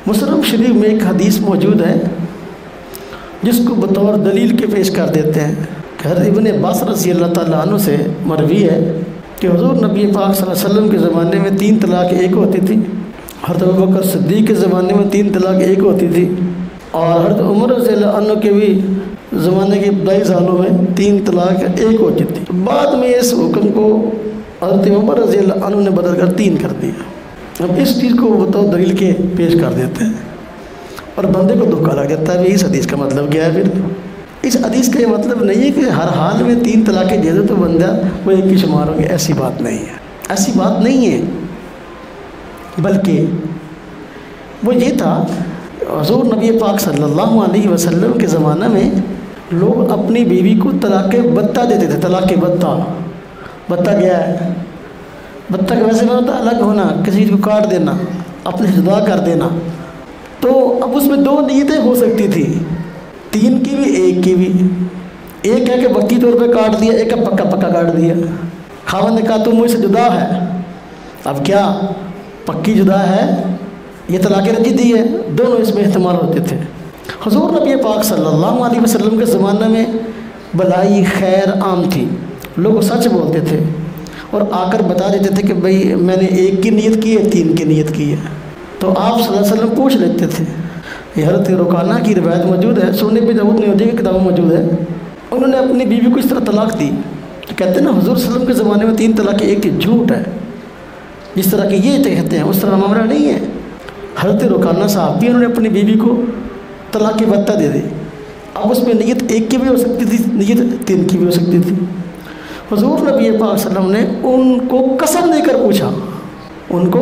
مسلم شریف میں ایک حدیث موجود ہے جس کو بطور دلیل کے پیش کر دیتے ہیں کہ حضرت ابن عباس رضی اللہ تعالیٰ عنہ سے مروی ہے کہ حضور نبی پاک صلی اللہ علیہ وسلم کے زمانے میں 3 طلاق ایک ہوتی تھی، حضرت ابوبکر صدیق کے زمانے میں 3 طلاق ایک ہوتی تھی، اور حضرت عمر رضی اللہ عنہ کے بھی زمانے کے ابتدائی سالوں میں 3 طلاق ایک ہوتی تھی۔ بعد میں اس حکم کو حضرت عمر رضی اللہ عنہ نے بدل کر 3 کر دیا۔ اب اس چیز کو وہ تو دلیل کے پیش کر دیتے ہیں اور بندے کو دھوکا لگ جاتا ہے اس حدیث کا مطلب کیا ہے۔ پھر اس حدیث کا یہ مطلب نہیں ہے کہ ہر حال میں 3 طلاقیں دے دو تو بندہ وہ ایک ہی شمار ہوگی، ایسی بات نہیں ہے، ایسی بات نہیں ہے، بلکہ وہ یہ تھا حضور نبی پاک صلی اللہ علیہ وسلم کے زمانہ میں لوگ اپنی بیوی کو طلاق بتہ دیتے تھے۔ طلاق بتہ، بتہ کیا ہے؟ بتہ کا ویسے میں ہوتا الگ ہونا، کسی چیز کو کاٹ دینا، اپنے سے جدا کر دینا۔ تو اب اس میں 2 نیتیں ہو سکتی تھی، 3 کی بھی 1 کی بھی۔ ایک ہے کہ پکی طور پہ کاٹ دیا، ایک ہے پکا پکا کاٹ دیا۔ خاوند نے کہا تو مجھ سے جدا ہے، اب کیا پکی جدا ہے یہ طلاق رجعی دی ہے، دونوں اس میں احتمال ہوتے تھے۔ حضور نبی پاک صلی اللہ علیہ وسلم کے زمانہ میں بلائی خیر عام تھی، لوگ سچ بولتے تھے اور آ کر بتا دیتے تھے کہ بھئی میں نے 1 کی نیت کی ہے، 3 کی نیت کی ہے۔ تو آپ صلی اللہ علیہ وسلم پوچھ لیتے تھے۔ یہ حضرت رکانہ کی روایت موجود ہے، سنن ابی داؤد کی کتابوں موجود ہے۔ انہوں نے اپنی بیوی کو اس طرح طلاق دی تو کہتے ہیں نا حضور صلی اللہ علیہ وسلم کے زمانے میں 3 طلاقیں ایک تھی، جھوٹ ہے، جس طرح کہ یہ کہتے ہیں اس طرح معاملہ نہیں ہے۔ حضرت رکانہ صاحب بھی انہوں نے اپنی بیوی کو طلاق بتہ دے دی۔ اب اس میں نیت 1 کی بھی ہو سکتی تھی، نیت 3 کی بھی ہو سکتی تھی۔ حضور نبی پاک صلی اللہ علیہ وسلم نے ان کو قسم دے کر پوچھا، ان کو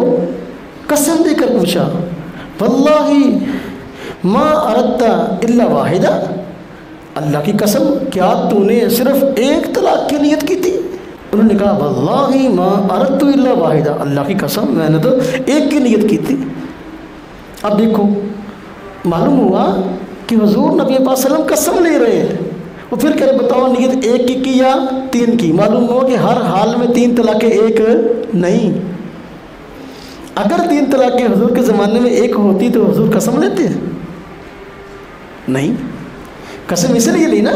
قسم دے کر پوچھا، واللہ ما اردت الا واحدہ، اللہ کی قسم کیا تو نے صرف 1 طلاق کی نیت کی تھی؟ انہوں نے کہا واللہ ما اردت الا واحدہ، اللہ کی قسم میں نے تو 1 کی نیت کی تھی۔ اب دیکھو معلوم ہوا کہ حضور نبی پاک صلی اللہ علیہ وسلم قسم لے رہے ہیں، وہ پھر کہہ رہے بتاؤ نیت 1 کی یا 3 کی۔ معلوم ہوا کہ ہر حال میں 3 طلاقیں ایک نہیں۔ اگر 3 طلاقیں حضور کے زمانے میں 1 ہوتی تو حضور قسم لیتے ہیں؟ نہیں، قسم اس لیے لی نا،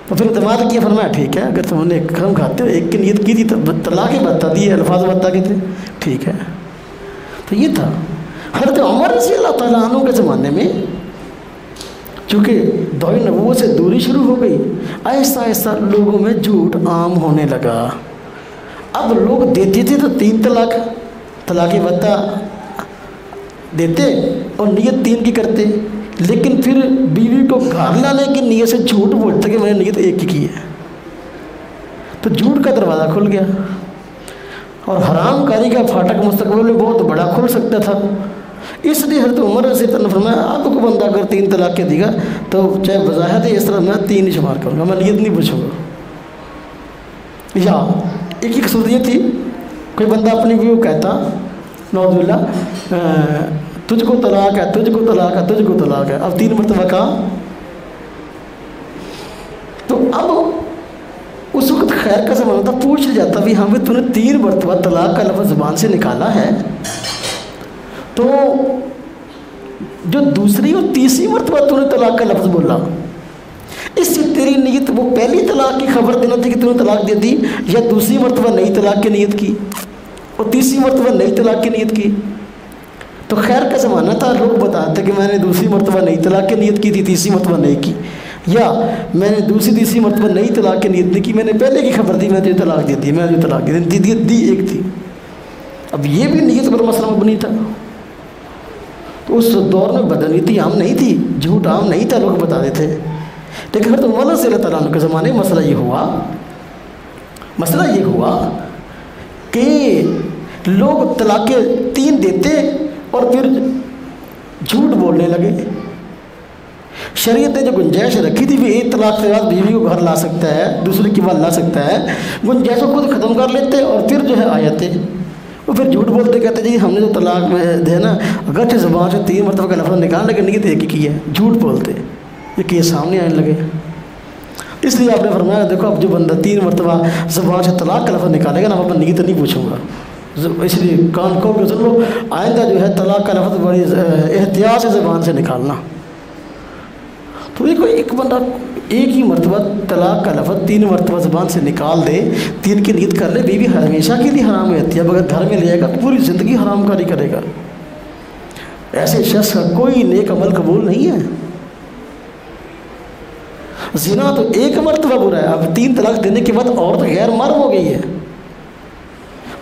تو پھر اعتماد کیا، فرمایا ٹھیک ہے اگر تم نے قسم کھاتے ہو 1 کی نیت کی تھی تو طلاق بتا دی، الفاظ بتا کے تھے، ٹھیک ہے۔ تو یہ تھا حضرت عمر رضی اللہ تعالیٰ عنہ کے زمانے میں، چونکہ دور نبوت سے دوری شروع ہو گئی، آہستہ آہستہ لوگوں میں جھوٹ عام ہونے لگا۔ اب لوگ دیتے تھے تو 3 طلاق بتہ دیتے اور نیت 3 کی کرتے، لیکن پھر بیوی کو گھر لانے کی نیت سے جھوٹ بولتے کہ میں نے نیت 1 کی ہے، تو جھوٹ کا دروازہ کھل گیا اور حرام کاری کا پھاٹک مستقبل میں بہت بڑا کھل سکتا تھا۔ اس لیے حضرت عمر رضی اللہ عنہ نے فرمایا آپ کو بندہ اگر 3 طلاقیں دے گا تو چاہے بظاہر اس طرح میں 3 ہی شمار کروں گا، میں نیت نہیں پوچھوں گا۔ یا ایک صورت یہ تھی، کوئی بندہ اپنی بیوی کو کہتا نعوذ باللہ تجھ کو طلاق ہے، تجھ کو طلاق ہے، تجھ کو طلاق ہے، اب 3 مرتبہ کہا تو اب اس وقت خیر کا زمانہ تھا، پوچھ جاتا بھی ہاں تو نے 3 مرتبہ طلاق کا لفظ زبان سے نکالا ہے، تو جو دوسری اور تیسری مرتبہ تو نے طلاق کا لفظ بولا، اس سے تیری نیت وہ پہلی طلاق کی خبر دینا تھی کہ تو نے طلاق دے دی، یا دوسری مرتبہ نئی طلاق کی نیت کی اور تیسری مرتبہ نئی طلاق کی نیت کی؟ تو خیر کا زمانہ تھا، لوگ بتاتے کہ میں نے دوسری مرتبہ نئی طلاق کی نیت کی تھی، تیسری مرتبہ نہیں کی، یا میں نے تیسری مرتبہ نئی طلاق کی نیت نہیں کی، میں نے پہلے کی خبر دی، میں نے طلاق دے دی، میں نے طلاق دی 1 تھی۔ اب یہ بھی نیت پر مسئلہ مبنی تھا۔ تو اس دور میں بدنیتی عام نہیں تھی، جھوٹ عام نہیں تھا، لوگ بتا دیتے۔ لیکن حضرت عمر رضی اللہ تعالیٰ عنہ کے زمانے میں مسئلہ یہ ہوا کہ لوگ طلاقیں 3 دیتے اور پھر جھوٹ بولنے لگے۔ شریعت نے جو گنجائش رکھی تھی بھی 1 طلاق کے بعد بیوی کو گھر لا سکتا ہے، دوسرے کی بات لا سکتا ہے، گنجائش کو خود ختم کر لیتے اور پھر جو ہے آ جاتے، وہ پھر جھوٹ بولتے کہتے جی ہم نے جو طلاق میں دے نا اگرچہ زبان سے 3 مرتبہ کا لفظ نکال لیکن نیت 1 کی ہے، جھوٹ بولتے، یہ کیس سامنے آنے لگے۔ اس لیے آپ نے فرمایا دیکھو اب جو بندہ 3 مرتبہ زبان سے طلاق کا لفظ نکالے گا نا، میں نیت نہیں پوچھوں گا، اس لیے کان کھول کے سن لو، آئندہ جو ہے طلاق کا لفظ بڑی احتیاط سے زبان سے نکالنا۔ تو یہ کوئی ایک بندہ ایک ہی مرتبہ طلاق کا لفظ 3 مرتبہ زبان سے نکال دے، 3 کی نیت کر لے، بیوی ہمیشہ کے لیے حرام رہتی ہے، اب اگر گھر میں لے جائے گا تو پوری زندگی حرام کاری کرے گا۔ ایسے شخص کا کوئی نیک عمل قبول نہیں ہے۔ زنا تو ایک مرتبہ برا ہے، اب 3 طلاق دینے کے بعد عورت غیر مرد ہو گئی ہے۔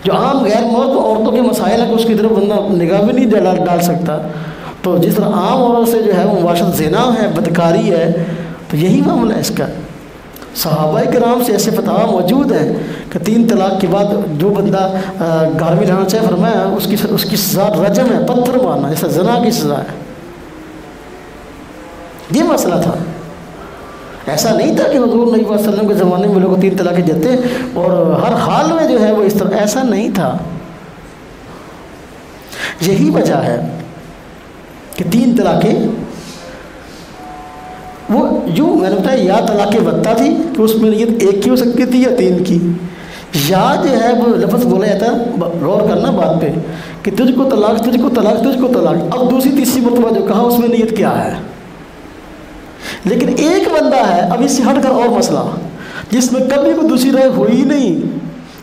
جو عام غیر مرد عورتوں کے مسائل ہیں کہ اس کی طرف بندہ نگاہ بھی نہیں ڈال سکتا، تو جس طرح عام عورت سے جو ہے وہ مباشرت زنا ہے، بدکاری ہے، تو یہی معاملہ ہے اس کا۔ صحابہ کرام سے ایسے فتاویٰ موجود ہیں کہ 3 طلاق کے بعد جو بندہ گھر میں لانا چاہے، فرمایا اس کی سزا رجم ہے، پتھر مارنا، جیسا زنا کی سزا ہے۔ یہ مسئلہ تھا، ایسا نہیں تھا کہ حضور نبی صلی اللہ علیہ وسلم کے زمانے میں لوگ 3 طلاقیں دیتے اور ہر حال میں جو ہے وہ اس طرح، ایسا نہیں تھا۔ یہی وجہ ہے کہ 3 طلاقیں وہ یوں میں نے بتایا، یا طلاق بتہ تھی کہ اس میں نیت 1 کی ہو سکتی تھی یا 3 کی، یا جو ہے وہ لفظ بولا جاتا ہے، غور کرنا بات پہ، کہ تجھ کو طلاق، تجھ کو طلاق، تجھ کو طلاق، اب دوسری تیسری مرتبہ جو کہا اس میں نیت کیا ہے۔ لیکن ایک بندہ ہے اب اس سے ہٹ کر اور مسئلہ جس میں کبھی کوئی دوسری رائے ہوئی نہیں،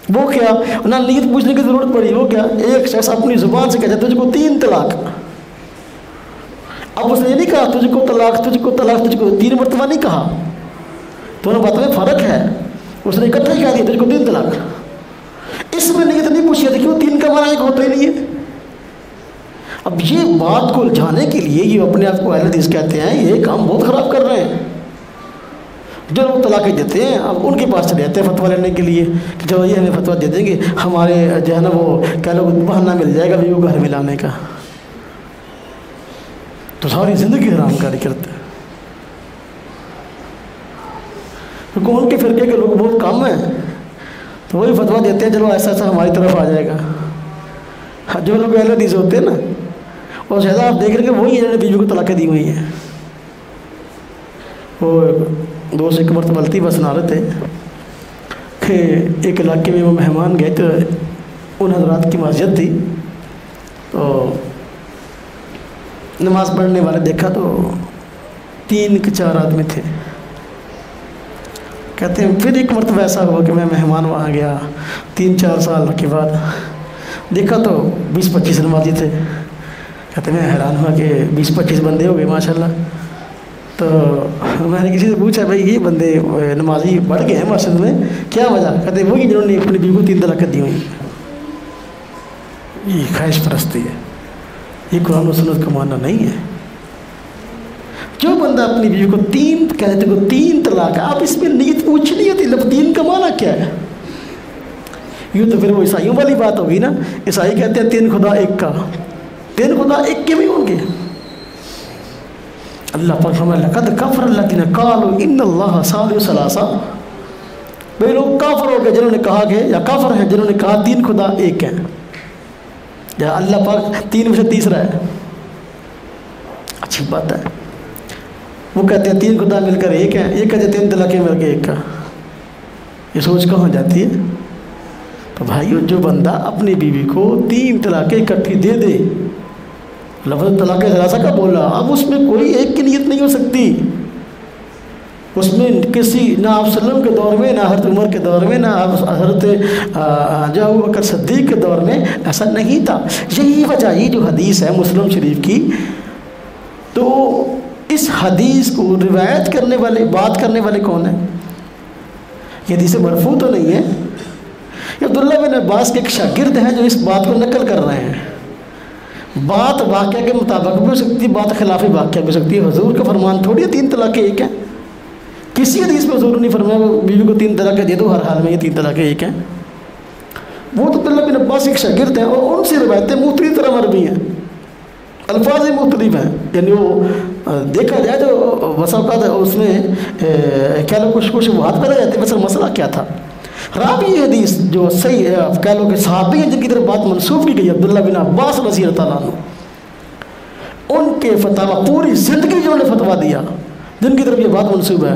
وہ کیا، نہ نیت پوچھنے کی ضرورت پڑی، وہ کیا، ایک شخص اپنی زبان سے کہتا ہے تجھ کو 3 طلاق، اب اس نے یہ نہیں کہا تجھ کو طلاق، تجھ کو طلاق، تجھ کو 3 مرتبہ نہیں کہا، دونوں باتوں میں فرق ہے، اس نے اکٹھا ہی کہہ دیا تجھ کو 3 طلاق، اس میں نیت نہیں پوچھی جاتی، کیوں 3 کا معنی ایک ہوتا ہی نہیں ہے۔ اب یہ بات کو الجھانے کے لیے یہ اپنے آپ کو اہل حدیث کہتے ہیں، یہ کام بہت خراب کر رہے ہیں۔ جو لوگ طلاقیں دیتے ہیں اب ان کے پاس چلے جاتے ہیں فتویٰ لینے کے لیے کہ جو یہ ہمیں فتویٰ دے دیں گے، ہمارے جو ہے نا وہ کیا لوگ بہانہ مل جائے گا بھی وہ گھر میں لانے کا، تو ساری زندگی حرام کاری کرتے ہیں۔ کون کے فرقے کے لوگ بہت کم ہیں، تو وہی فتویٰ دیتے ہیں چلو ایسا ایسا ہماری طرف آ جائے گا۔ جو لوگ اہل حدیث ہوتے ہیں نا، اور زیادہ آپ دیکھ رہے کہ وہی ہیں بیوی کو طلاقیں دی ہوئی ہیں۔ وہ دوست ایک مرتبہ الطیفہ سنا رہے تھے کہ ایک علاقے میں وہ مہمان گئے تو ان حضرات کی مسجد تھی، تو نماز پڑھنے والے دیکھا تو 3 کے 4 آدمی تھے۔ کہتے ہیں پھر ایک مرتبہ ایسا ہوا کہ میں مہمان وہاں گیا 3-4 سال کے بعد، دیکھا تو 20-25 نمازی تھے۔ کہتے ہیں میں حیران ہوا کہ 20-25 بندے ہو گئے ماشاءاللہ۔ تو میں نے کسی سے پوچھا بھائی یہ بندے نمازی بڑھ گئے ہیں مسجد میں، کیا وجہ؟ کہتے ہیں وہی جنہوں نے اپنی بیوی کو 3 طلاقیں دی ہوئی۔ یہ خواہش پرستی ہے، یہ قرآن و سنت کا معنی نہیں ہے۔ جو بندہ اپنی بیوی کو 3 کہتے ہیں 3 طلاق، آپ اس میں نیت پوچھنی ہوتی، لفظ 3 کا معنی کیا ہے؟ یوں تو پھر وہ عیسائیوں والی بات ہوگی نا، عیسائی کہتے ہیں 3 خدا 1 کا، 3 خدا 1 کے بھی ہوں گے۔ اللہ پاک فرمایا لقد کفر الذین قالوا ان اللہ ثالث ثلاثہ، بھئی لوگ کافر ہو گئے جنہوں نے کہا کہ، یا کافر ہیں جنہوں نے کہا 3 خدا 1 ہے، یا اللہ پاک 3 میں سے تیسرا ہے۔ اچھی بات ہے، وہ کہتے ہیں 3 خدا مل کر 1 ہے، یہ کہتے ہیں 3 طلاقیں مل کے 1 کا، یہ سوچ کہاں جاتی ہے؟ تو بھائیو جو بندہ اپنی بیوی کو 3 طلاقیں اکٹھی دے دے، لفظ طلاق ثلاثہ کا بولا، اب اس میں کوئی ایک کی نیت نہیں ہو سکتی، اس میں کسی نہ آپ صلی اللہ علیہ وسلم کے دور میں، نہ حضرت عمر کے دور میں، نہ حضرت جو ابو بکر صدیق کے دور میں ایسا نہیں تھا۔ یہی وجہ، یہ جو حدیث ہے مسلم شریف کی، تو اس حدیث کو روایت کرنے والے، بات کرنے والے کون ہیں؟ یہ حدیث مرفوع تو نہیں ہے، یہ عبداللہ بن عباس کے ایک شاگرد ہیں جو اس بات کو نقل کر رہے ہیں۔ بات واقعہ کے مطابق بھی ہو سکتی ہے، بات خلاف واقعہ بھی ہو سکتی ہے، حضور کا فرمان تھوڑی ہے 3 طلاقیں 1 ہیں، کسی حدیث میں حضور نے فرمایا بیوی کو 3 طلاقیں دے دو، ہر حال میں یہ 3 طلاقیں 1 ہیں۔ وہ تو عبداللہ بن عباس ایک شاگرد ہیں، اور ان سے روایتیں مختلف طرح مربی ہیں، الفاظ مختلف ہیں، یعنی وہ دیکھا جائے تو بسا اوقات اس میں کیا لوگ کچھ بات پیدا جاتے ہیں، بس مسئلہ کیا تھا۔ راوی حدیث جو صحیح ہے، آپ کہہ لو کہ صحابی ہیں جن کی طرف بات منسوب کی گئی، عبداللہ بن عباس رضی اللہ تعالیٰ عنہ، ان کے فتویٰ پوری زندگی جو انہوں نے فتویٰ دیا، جن کی طرف یہ بات منسوب ہے،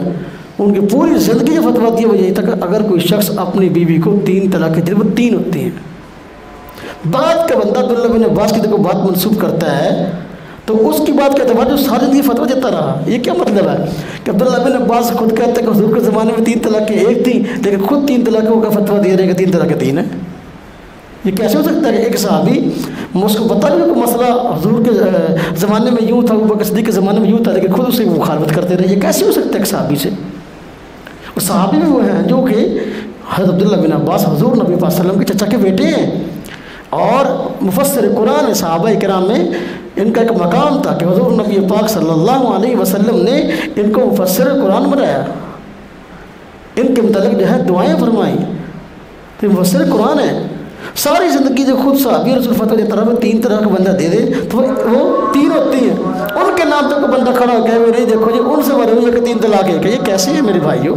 ان کی پوری زندگی جو فتویٰ دیا وہ یہی تھا کہ اگر کوئی شخص اپنی بیوی کو 3 طلاقیں دے، وہ 3 ہوتی ہیں، بعد کا بندہ عبداللہ بن عباس کی کو بات منسوب کرتا ہے تو اس کی بات کے اعتبار جو ساری زندگی فتویٰ دیتا رہا، یہ کیا مطلب ہے کہ عبداللہ بن عباس خود کہتے ہیں کہ حضور کے زمانے میں 3 طلاقیں ایک تھیں لیکن خود 3 طلاقوں کا فتویٰ دے رہے کہ 3 طلاقیں 3 ہیں؟ یہ کیسے ہو سکتا ہے کہ ایک صحابی اس کو بتا رہے کہ مسئلہ حضور کے زمانے میں یوں تھا، ابو بکر صدیق کے زمانے میں یوں تھا، لیکن خود اسے مخالفت کرتے رہے؟ یہ کیسے ہو سکتا ہے ایک صحابی سے؟ اور صحابی بھی وہ ہیں جو کہ حضرت عبداللہ بن عباس حضور نبی پاک صلی اللہ علیہ وسلم کے چچا کے بیٹے ہیں اور مفسر قرآن صحابہ کرام میں ان کا ایک مقام تھا کہ حضور نبی پاک صلی اللہ علیہ وسلم نے ان کو مفسر قرآن بنایا، ان کے متعلق جو ہے دعائیں فرمائیں، تو مفسر قرآن ہے۔ ساری زندگی جو خود صحابی رسول فتویٰ دیتا رہا 3 طرح کا بندہ دے دے تو وہ 3 ہوتی ہیں، ان کے نام تک بندہ کھڑا ہو کہ نہیں دیکھو جی ان سے بڑے ہوئے کہ 3 طلاق ہے، کہ یہ کیسے ہے میرے بھائیوں؟